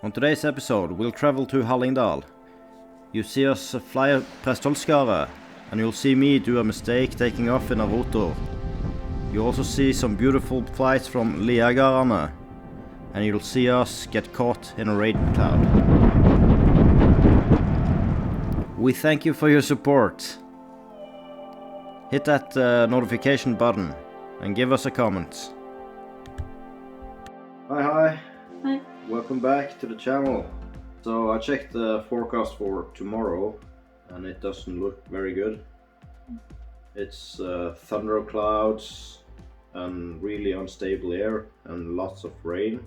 On today's episode, we'll travel to Hallingdal. You see us fly a prestholdskarre, and you'll see me do a mistake taking off in a rotor. You'll also see some beautiful flights from Liagarane, and you'll see us get caught in a rain cloud. We thank you for your support. Hit that notification button and give us a comment. Hi. Hi. Welcome back to the channel. So I checked the forecast for tomorrow and it doesn't look very good. It's thunder clouds and really unstable air and lots of rain.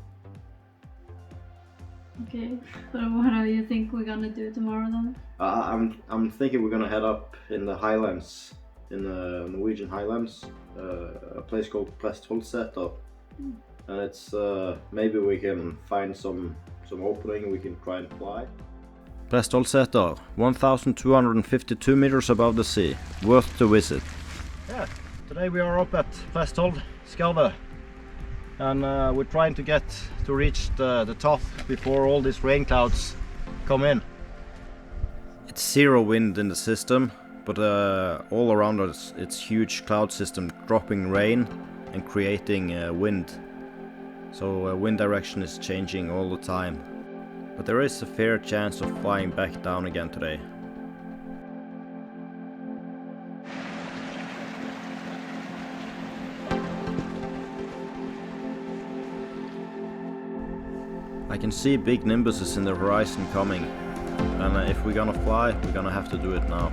Okay, but what do you think we're gonna do tomorrow then? I'm thinking we're gonna head up in the highlands, in the Norwegian highlands, a place called Prestholdsæter. And it's maybe we can find some opening, we can try and fly. Prestholdsæter, 1,252 meters above the sea, worth to visit. Yeah, today we are up at Prestholdskarre, and we're trying to reach the top before all these rain clouds come in. It's zero wind in the system, but all around us it's huge cloud system dropping rain and creating wind. So wind direction is changing all the time. But there is a fair chance of flying back down again today. I can see big nimbuses in the horizon coming. And if we're gonna fly, we're gonna have to do it now.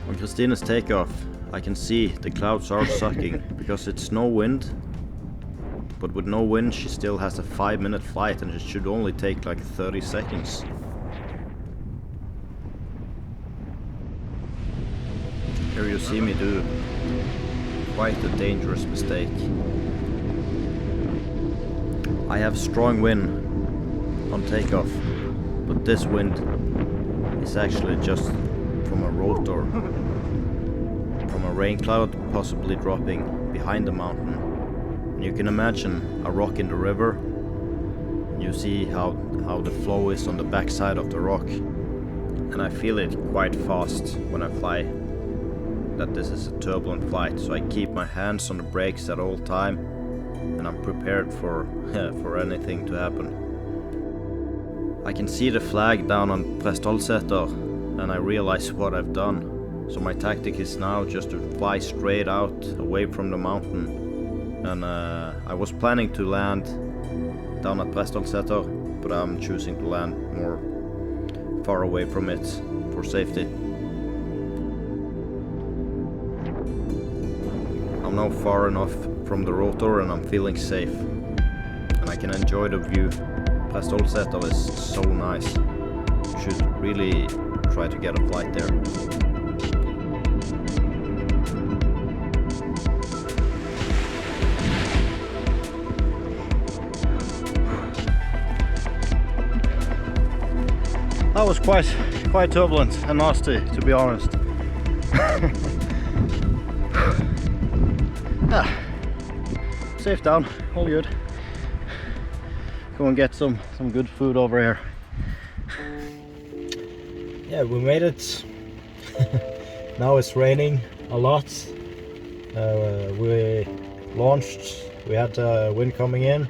On Kristine's takeoff, I can see the clouds are sucking because it's no wind. But with no wind, she still has a 5-minute flight and it should only take like 30 seconds. Here you see me do quite a dangerous mistake. I have strong wind on takeoff, but this wind is actually just from a rotor, from a rain cloud possibly dropping behind the mountain. And you can imagine a rock in the river, and you see how the flow is on the backside of the rock. And I feel it quite fast when I fly, that this is a turbulent flight, so I keep my hands on the brakes at all time, and I'm prepared for anything to happen. I can see the flag down on Prestholdsæter, and I realize what I've done. So my tactic is now just to fly straight out, away from the mountain. And I was planning to land down at Prestholdsæter, but I'm choosing to land more far away from it for safety. I'm now far enough from the rotor and I'm feeling safe. And I can enjoy the view. Prestholdsæter is so nice. You should really try to get a flight there. That was quite turbulent and nasty, to be honest. Safe down, all good. Go and get some good food over here. Yeah, we made it. Now it's raining a lot. We launched, we had wind coming in,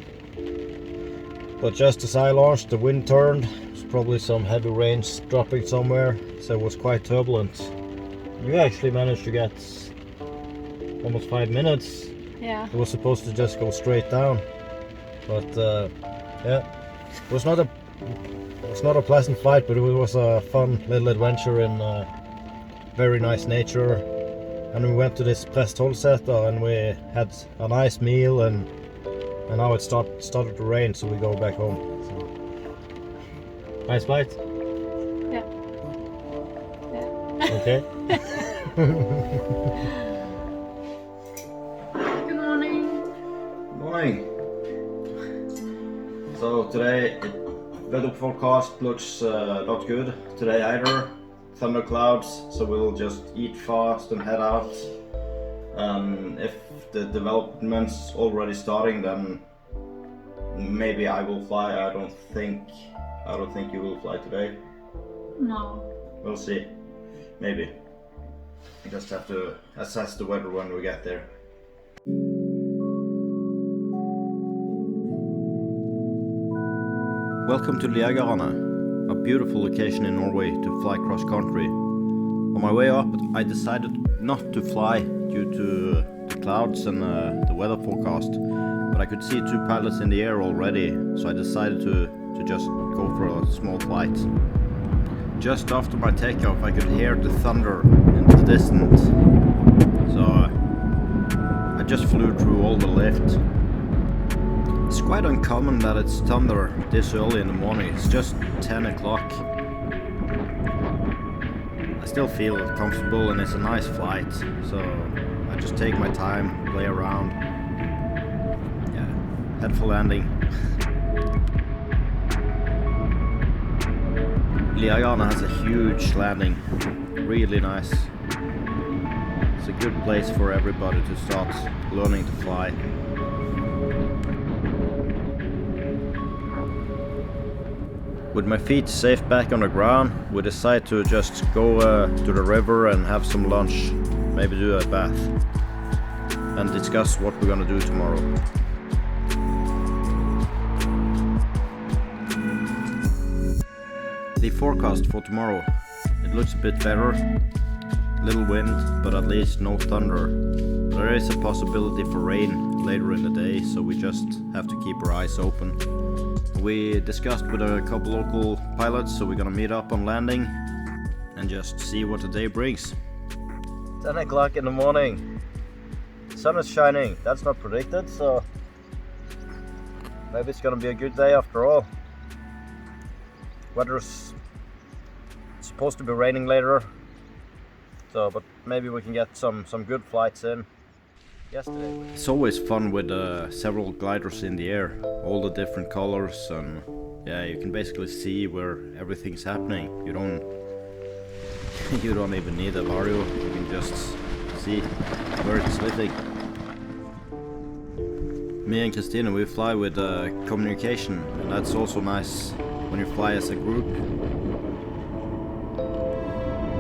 but just as I launched, the wind turned. There's probably some heavy rains dropping somewhere, so it was quite turbulent. You actually managed to get almost 5 minutes. Yeah. It was supposed to just go straight down, but yeah, it was not a pleasant flight, but it was a fun little adventure in very nice nature. And we went to this Prestholdsæter and we had a nice meal, and now it started to rain, so we go back home. So, nice flight? Yeah. Okay. Good morning. Good morning. So today weather forecast looks not good today either. thunderclouds, so we'll just eat fast and head out. If the development's already starting, then maybe I will fly. I don't think you will fly today. No. We'll see. Maybe. I just have to assess the weather when we get there. Welcome to Jegerane, a beautiful location in Norway to fly cross country. On my way up, I decided not to fly due to the clouds and the weather forecast, but I could see two pilots in the air already, so I decided to just go for a small flight. Just after my takeoff, I could hear the thunder in the distance, so I just flew through all the lift. It's quite uncommon that it's thunder this early in the morning. It's just 10 o'clock. I still feel comfortable and it's a nice flight, so I just take my time, play around. Yeah, head for landing. Jegerane has a huge landing, really nice. It's a good place for everybody to start learning to fly. With my feet safe back on the ground, we decide to just go to the river and have some lunch, maybe do a bath, and discuss what we're gonna do tomorrow. The forecast for tomorrow, it looks a bit better, little wind, but at least no thunder. There is a possibility for rain later in the day, so we just have to keep our eyes open. We discussed with a couple local pilots, so we're gonna meet up on landing and just see what the day brings. 10 o'clock in the morning. The sun is shining. That's not predicted, so maybe it's gonna be a good day after all. Weather's supposed to be raining later, so but maybe we can get some good flights in. Yesterday. It's always fun with several gliders in the air, all the different colors, and yeah, you can basically see where everything's happening. You don't even need a vario. You can just see where it's living. Me and Kristine, we fly with communication, and that's also nice when you fly as a group.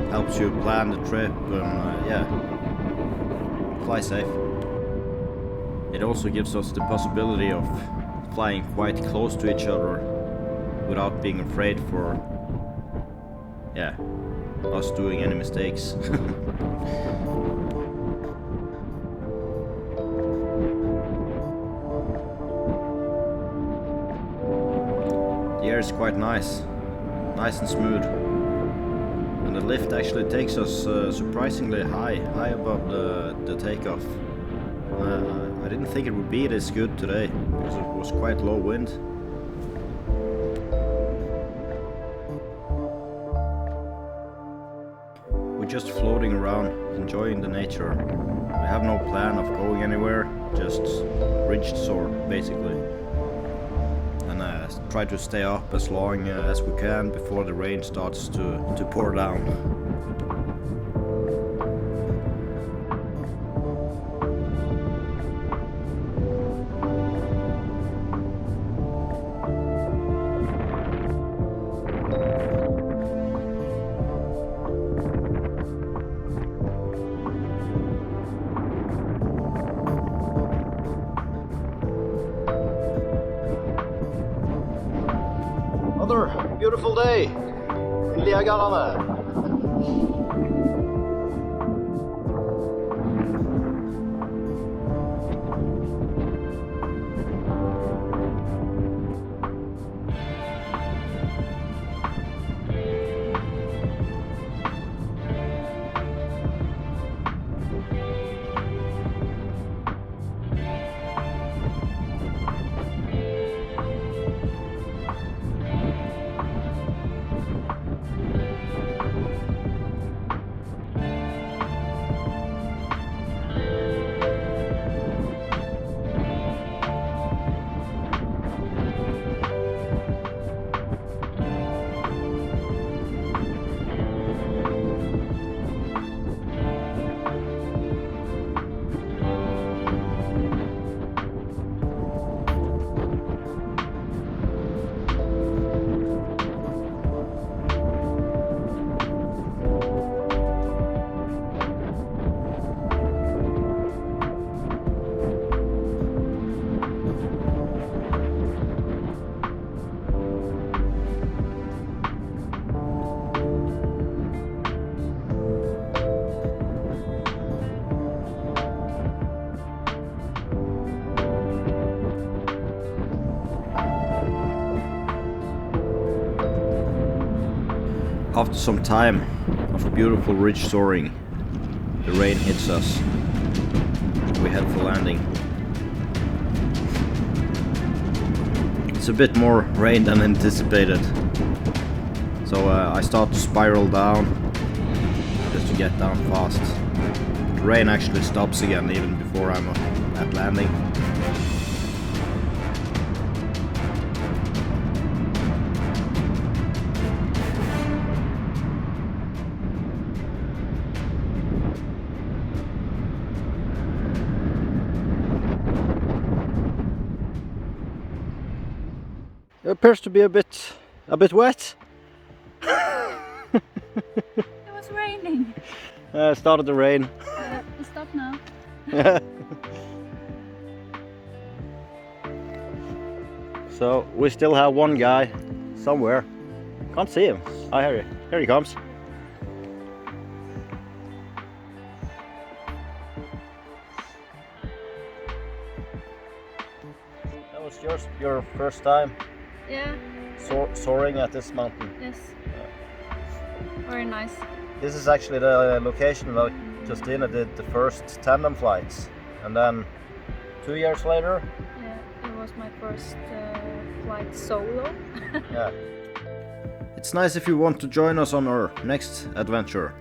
Helps you plan the trip and yeah, fly safe. It also gives us the possibility of flying quite close to each other without being afraid for, yeah, us doing any mistakes. The air is quite nice and smooth, and the lift actually takes us surprisingly high above the takeoff. I didn't think it would be this good today, because it was quite low wind. We're just floating around, enjoying the nature. We have no plan of going anywhere, just ridge soar basically. And try to stay up as long as we can before the rain starts to pour down. Another beautiful day in Jegerane. After some time of beautiful ridge soaring, the rain hits us. We head for landing. It's a bit more rain than anticipated. So I start to spiral down just to get down fast. The rain actually stops again even before I'm at landing. It appears to be a bit wet. It was raining. It started to rain. It stopped now. So we still have one guy somewhere. Can't see him. Oh, here he comes. That was your first time Yeah. soaring at this mountain. Yes. Very nice. This is actually the location where Justina did the first tandem flights, and then 2 years later. Yeah, it was my first flight solo. Yeah. It's nice if you want to join us on our next adventure.